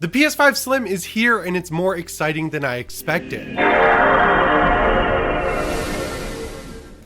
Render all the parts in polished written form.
The PS5 Slim is here and it's more exciting than I expected.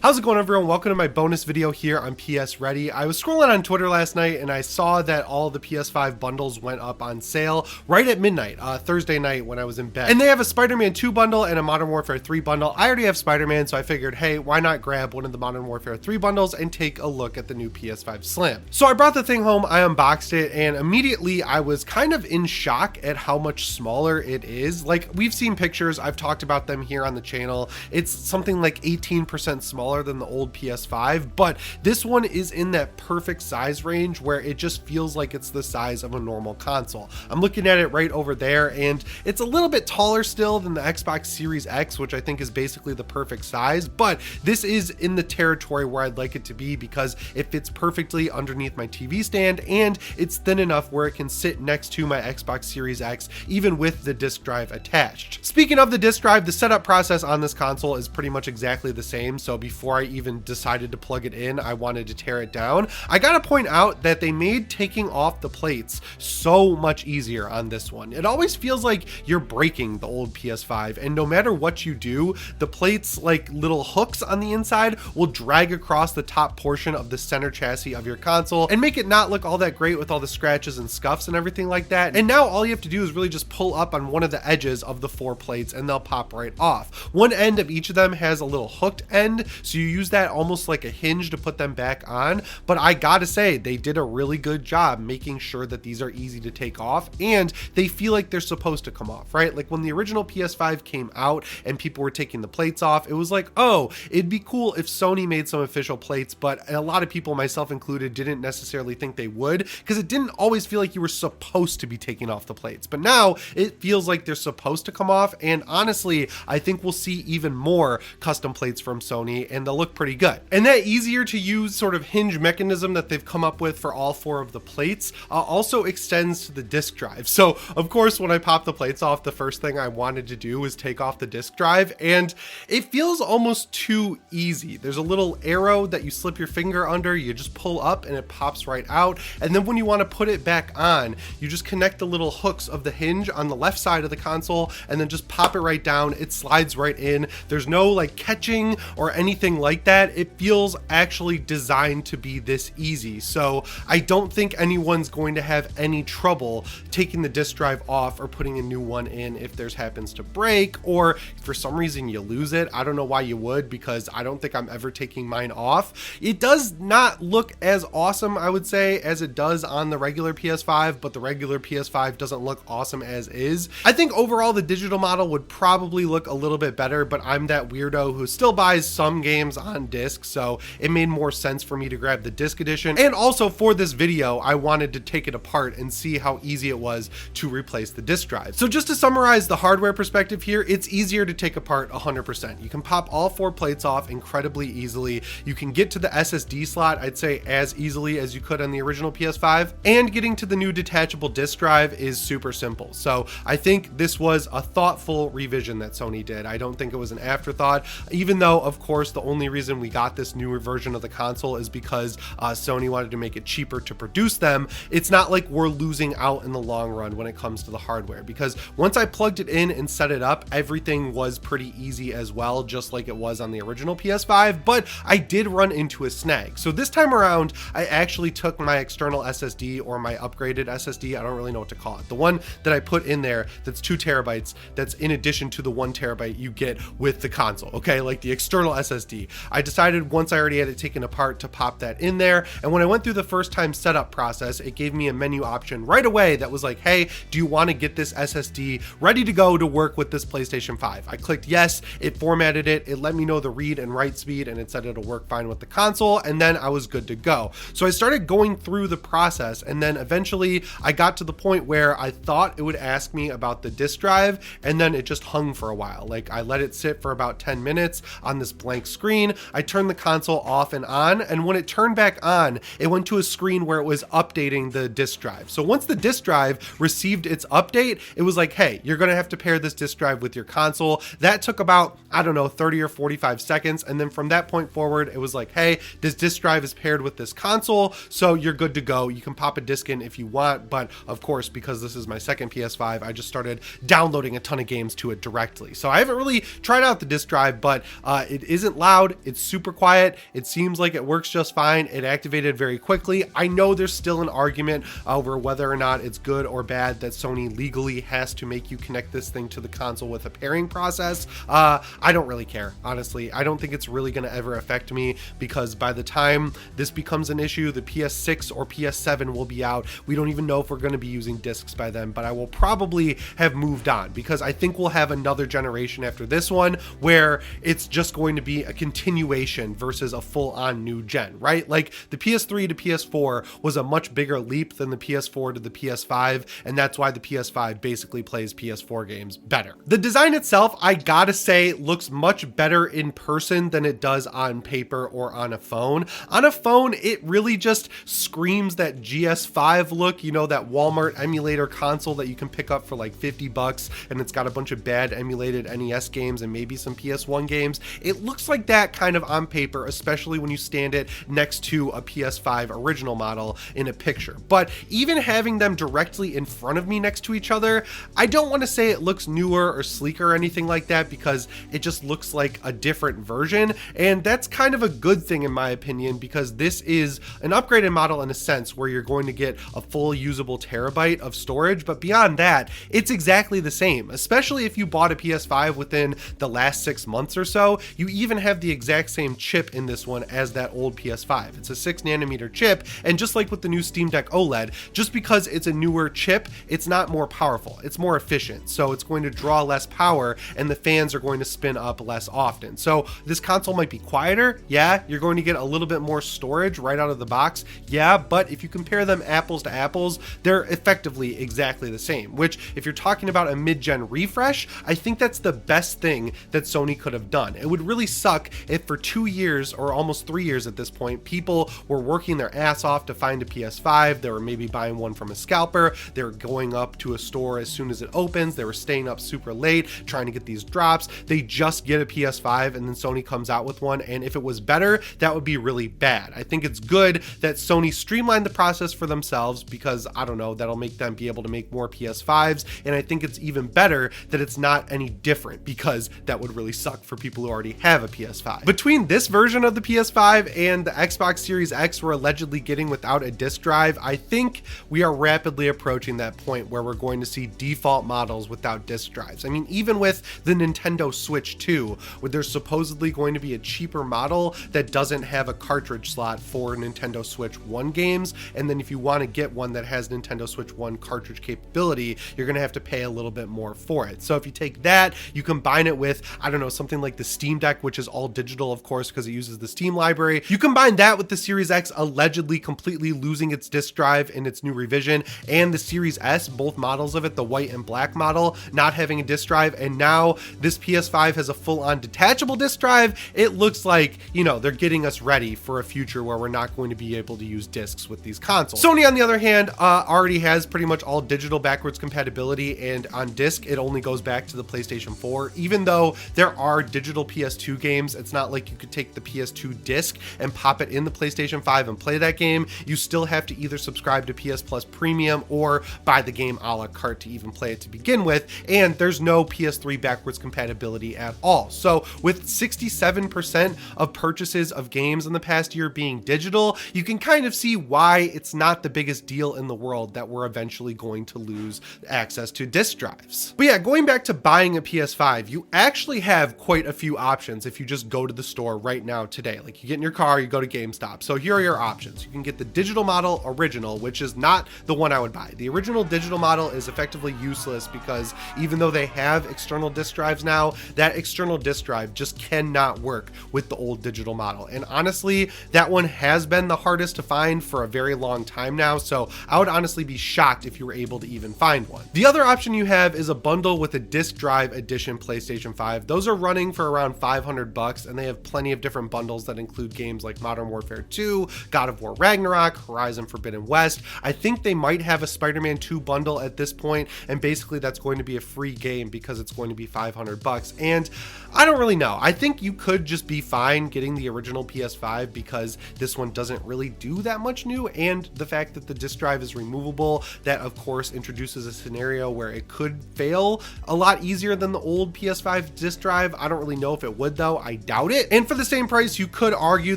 How's it going, everyone? Welcome to my bonus video here on PSReady. I was scrolling on Twitter last night and I saw that all the PS5 bundles went up on sale right at midnight, Thursday night when I was in bed. And they have a Spider-Man 2 bundle and a Modern Warfare 3 bundle. I already have Spider-Man, so I figured, hey, why not grab one of the Modern Warfare 3 bundles and take a look at the new PS5 Slim. So I brought the thing home, I unboxed it, and immediately I was kind of in shock at how much smaller it is. Like, we've seen pictures, I've talked about them here on the channel. It's something like 18% smaller than the old PS5, but this one is in that perfect size range where it just feels like it's the size of a normal console. I'm looking at it right over there, and it's a little bit taller still than the Xbox Series X, which I think is basically the perfect size, but this is in the territory where I'd like it to be because it fits perfectly underneath my TV stand, and it's thin enough where it can sit next to my Xbox Series X, even with the disc drive attached. Speaking of the disc drive, the setup process on this console is pretty much exactly the same, so before I even decided to plug it in, I wanted to tear it down. I gotta point out that they made taking off the plates so much easier on this one. It always feels like you're breaking the old PS5, and no matter what you do, the plates, like little hooks on the inside, will drag across the top portion of the center chassis of your console and make it not look all that great with all the scratches and scuffs and everything like that. And now all you have to do is really just pull up on one of the edges of the 4 plates and they'll pop right off. One end of each of them has a little hooked end, so you use that almost like a hinge to put them back on. But I gotta say, they did a really good job making sure that these are easy to take off and they feel like they're supposed to come off, right? Like when the original PS5 came out and people were taking the plates off, it was like, oh, it'd be cool if Sony made some official plates, but a lot of people, myself included, didn't necessarily think they would because it didn't always feel like you were supposed to be taking off the plates. But now it feels like they're supposed to come off, and honestly, I think we'll see even more custom plates from Sony and they'll look pretty good. And that easier to use sort of hinge mechanism that they've come up with for all 4 of the plates also extends to the disk drive. So of course, when I popped the plates off, the first thing I wanted to do was take off the disk drive, and it feels almost too easy. There's a little arrow that you slip your finger under, you just pull up and it pops right out. And then when you want to put it back on, you just connect the little hooks of the hinge on the left side of the console and then just pop it right down. It slides right in. There's no like catching or anything like that. It feels actually designed to be this easy. So I don't think anyone's going to have any trouble taking the disk drive off or putting a new one in if theirs happens to break, or for some reason you lose it. I don't know why you would, because I don't think I'm ever taking mine off. It does not look as awesome, I would say, as it does on the regular PS5, but the regular PS5 doesn't look awesome as is. I think overall the digital model would probably look a little bit better, but I'm that weirdo who still buys some games on disc, so it made more sense for me to grab the disc edition. And also for this video, I wanted to take it apart and see how easy it was to replace the disc drive. So just to summarize the hardware perspective here, it's easier to take apart 100%. You can pop all 4 plates off incredibly easily. You can get to the SSD slot, I'd say, as easily as you could on the original PS5, and getting to the new detachable disc drive is super simple. So I think this was a thoughtful revision that Sony did. I don't think it was an afterthought, even though, of course, the only reason we got this newer version of the console is because Sony wanted to make it cheaper to produce them. It's not like we're losing out in the long run when it comes to the hardware, because once I plugged it in and set it up, everything was pretty easy as well, just like it was on the original PS5, but I did run into a snag. So this time around, I actually took my external SSD, or my upgraded SSD, I don't really know what to call it, the one that I put in there that's 2 terabytes, that's in addition to the 1 terabyte you get with the console, okay, like the external SSD. I decided once I already had it taken apart to pop that in there, and when I went through the first time setup process, it gave me a menu option right away that was like, hey, do you want to get this SSD ready to go to work with this PlayStation 5? I clicked yes, it formatted it, it let me know the read and write speed, and it said it'll work fine with the console, and then I was good to go. So I started going through the process, and then eventually I got to the point where I thought it would ask me about the disk drive, and then it just hung for a while. Like, I let it sit for about 10 minutes on this blank screen screen, I turned the console off and on, and when it turned back on, it went to a screen where it was updating the disk drive. So once the disk drive received its update, it was like, hey, you're gonna have to pair this disk drive with your console. That took about, I don't know, 30 or 45 seconds, and then from that point forward, it was like, hey, this disk drive is paired with this console, so you're good to go. You can pop a disc in if you want, but of course, because this is my second PS5, I just started downloading a ton of games to it directly. So I haven't really tried out the disk drive, but it isn't loud, it's super quiet, it seems like it works just fine, it activated very quickly. I know there's still an argument over whether or not it's good or bad that Sony legally has to make you connect this thing to the console with a pairing process. I don't really care, honestly. I don't think it's really going to ever affect me, because by the time this becomes an issue, the PS6 or PS7 will be out. We don't even know if we're going to be using discs by then, but I will probably have moved on, because I think we'll have another generation after this one where it's just going to be a continuation versus a full-on new gen, right? Like the PS3 to PS4 was a much bigger leap than the PS4 to the PS5, and that's why the PS5 basically plays PS4 games better. The design itself, I gotta say, looks much better in person than it does on paper or on a phone. On a phone, it really just screams that GS5 look, you know, that Walmart emulator console that you can pick up for like 50 bucks, and it's got a bunch of bad emulated NES games and maybe some PS1 games. It looks like that kind of on paper, especially when you stand it next to a PS5 original model in a picture. But even having them directly in front of me next to each other, I don't want to say it looks newer or sleeker or anything like that, because it just looks like a different version, and that's kind of a good thing in my opinion, because this is an upgraded model in a sense where you're going to get a full usable terabyte of storage, but beyond that, it's exactly the same. Especially if you bought a PS5 within the last 6 months or so, you even have the exact same chip in this one as that old PS5. It's a 6nm chip, and just like with the new Steam Deck OLED, just because it's a newer chip, it's not more powerful, it's more efficient, so it's going to draw less power and the fans are going to spin up less often. So this console might be quieter, yeah, you're going to get a little bit more storage right out of the box, yeah, but if you compare them apples to apples, they're effectively exactly the same, which if you're talking about a mid-gen refresh, I think that's the best thing that Sony could have done. It would really suck if for 2 years or almost 3 years at this point, people were working their ass off to find a PS5, they were maybe buying one from a scalper, they were going up to a store as soon as it opens, they were staying up super late trying to get these drops, they just get a PS5 and then Sony comes out with one, and if it was better, that would be really bad. I think it's good that Sony streamlined the process for themselves, because I don't know, that'll make them be able to make more PS5s, and I think it's even better that it's not any different, because that would really suck for people who already have a PS5. Between this version of the PS5 and the Xbox Series X we're allegedly getting without a disc drive, I think we are rapidly approaching that point where we're going to see default models without disc drives. I mean, even with the Nintendo Switch 2, where there's supposedly going to be a cheaper model that doesn't have a cartridge slot for Nintendo Switch 1 games, and then if you want to get one that has Nintendo Switch 1 cartridge capability, you're going to have to pay a little bit more for it. So if you take that, you combine it with, I don't know, something like the Steam Deck, which is all digital, of course, because it uses the Steam library. You combine that with the Series X allegedly completely losing its disc drive in its new revision, and the Series S, both models of it, the white and black model, not having a disc drive, and now this PS5 has a full-on detachable disc drive. It looks like, you know, they're getting us ready for a future where we're not going to be able to use discs with these consoles. Sony, on the other hand, already has pretty much all digital backwards compatibility, and on disc, it only goes back to the PlayStation 4. Even though there are digital PS2 games, it's not like you could take the PS2 disc and pop it in the PlayStation 5 and play that game. You still have to either subscribe to PS Plus Premium or buy the game a la carte to even play it to begin with, and there's no PS3 backwards compatibility at all. So with 67% of purchases of games in the past year being digital, you can kind of see why it's not the biggest deal in the world that we're eventually going to lose access to disc drives. But yeah, going back to buying a PS5, you actually have quite a few options if you just go to the store right now today. Like, you get in your car, you go to GameStop. So here are your options. You can get the digital model original, which is not the one I would buy. The original digital model is effectively useless, because even though they have external disc drives now, that external disc drive just cannot work with the old digital model. And honestly, that one has been the hardest to find for a very long time now, so I would honestly be shocked if you were able to even find one. The other option you have is a bundle with a disc drive edition PlayStation 5. Those are running for around $500, bucks, and they have plenty of different bundles that include games like Modern Warfare 2, God of War Ragnarok, Horizon Forbidden West. I think they might have a Spider-Man 2 bundle at this point, and basically that's going to be a free game because it's going to be 500 bucks. And I don't really know. I think you could just be fine getting the original PS5 because this one doesn't really do that much new, and the fact that the disc drive is removable, that of course introduces a scenario where it could fail a lot easier than the old PS5 disc drive. I don't really know if it would though. I doubt it. And for the same price, you could argue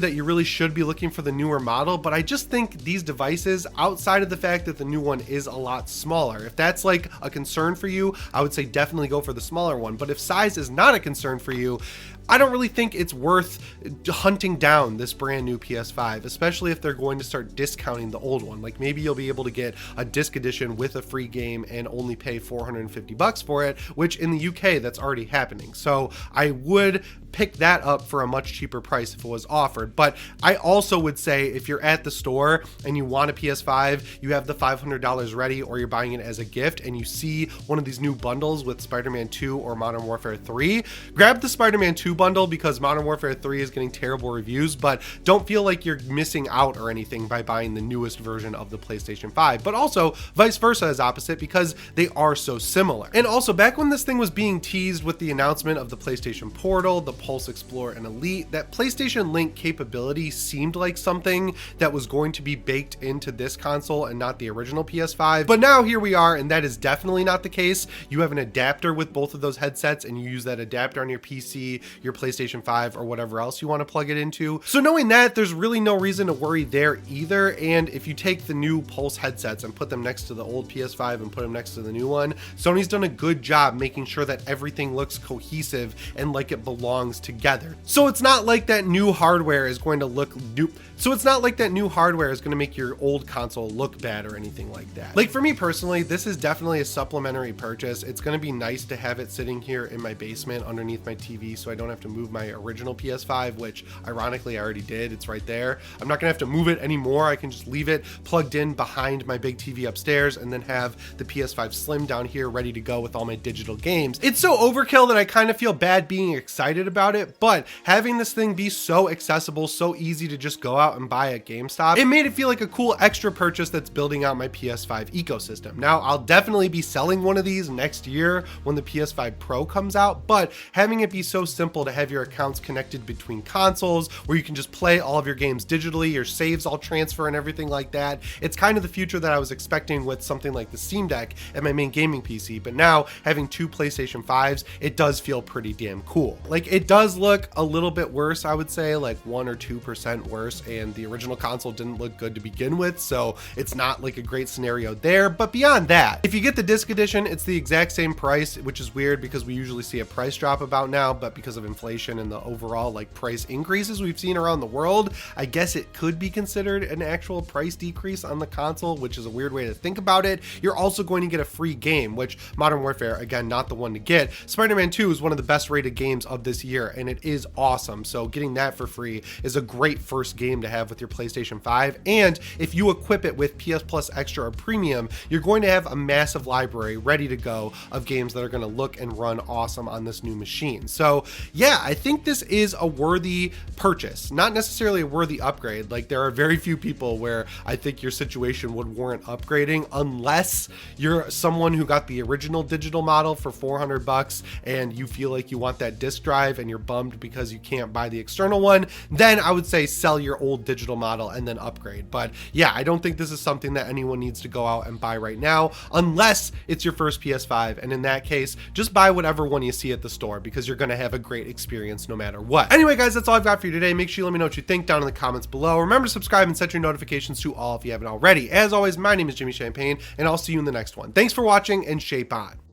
that you really should be looking for the newer model, but I just think these devices, outside of the fact that the new one is a lot smaller, if that's like a concern for you, I would say definitely go for the smaller one. But if size is not a concern for you, I don't really think it's worth hunting down this brand new PS5, especially if they're going to start discounting the old one. Like maybe you'll be able to get a disc edition with a free game and only pay 450 bucks for it, which in the UK that's already happening. So I would pick that up for a much cheaper price if it was offered. But I also would say if you're at the store and you want a PS5, you have the $500 ready, or you're buying it as a gift and you see one of these new bundles with Spider-Man 2 or Modern Warfare 3, grab the Spider-Man 2 bundle because Modern Warfare 3 is getting terrible reviews, but don't feel like you're missing out or anything by buying the newest version of the PlayStation 5. But also vice versa is opposite because they are so similar. And also back when this thing was being teased with the announcement of the PlayStation Portal, the Pulse Explorer and Elite, that PlayStation Link capability seemed like something that was going to be baked into this console and not the original PS5. But now here we are, and that is definitely not the case. You have an adapter with both of those headsets, and you use that adapter on your PC, your PlayStation 5, or whatever else you want to plug it into. So knowing that, there's really no reason to worry there either. And if you take the new Pulse headsets and put them next to the old PS5 and put them next to the new one, Sony's done a good job making sure that everything looks cohesive and like it belongs together. So it's not like that new hardware is going to look new. So it's not like that new hardware is going to make your old console look bad or anything like that. Like for me personally, this is definitely a supplementary purchase. It's going to be nice to have it sitting here in my basement underneath my TV so I don't have to move my original PS5, which ironically I already did. It's right there. I'm not going to have to move it anymore. I can just leave it plugged in behind my big TV upstairs and then have the PS5 Slim down here ready to go with all my digital games. It's so overkill that I kind of feel bad being excited about it, but having this thing be so accessible, so easy to just go out and buy at GameStop, it made it feel like a cool extra purchase that's building out my PS5 ecosystem. Now, I'll definitely be selling one of these next year when the PS5 Pro comes out, but having it be so simple to have your accounts connected between consoles where you can just play all of your games digitally, your saves all transfer and everything like that, it's kind of the future that I was expecting with something like the Steam Deck and my main gaming PC. But now having two PlayStation 5s, it does feel pretty damn cool. Like it does look a little bit worse, I would say, like 1 or 2% worse, and the original console didn't look good to begin with, so it's not like a great scenario there. But beyond that, if you get the disc edition, it's the exact same price, which is weird because we usually see a price drop about now, but because of inflation and the overall like price increases we've seen around the world, I guess it could be considered an actual price decrease on the console, which is a weird way to think about it. You're also going to get a free game, which Modern Warfare, again, not the one to get. Spider-Man 2 is one of the best rated games of this year, and it is awesome. So getting that for free is a great first game to have with your PlayStation 5. And if you equip it with PS Plus Extra or Premium, you're going to have a massive library ready to go of games that are going to look and run awesome on this new machine. So yeah, I think this is a worthy purchase, not necessarily a worthy upgrade. Like there are very few people where I think your situation would warrant upgrading, unless you're someone who got the original digital model for 400 bucks and you feel like you want that disc drive and you're bummed because you can't buy the external one. Then I would say sell your old digital model and then upgrade. But yeah, I don't think this is something that anyone needs to go out and buy right now, unless it's your first PS5. And in that case, just buy whatever one you see at the store, because you're going to have a great experience no matter what. Anyway, guys, that's all I've got for you today. Make sure you let me know what you think down in the comments below. Remember to subscribe and set your notifications to all if you haven't already. As always, my name is Jimmy Champagne, and I'll see you in the next one. Thanks for watching, and shape on.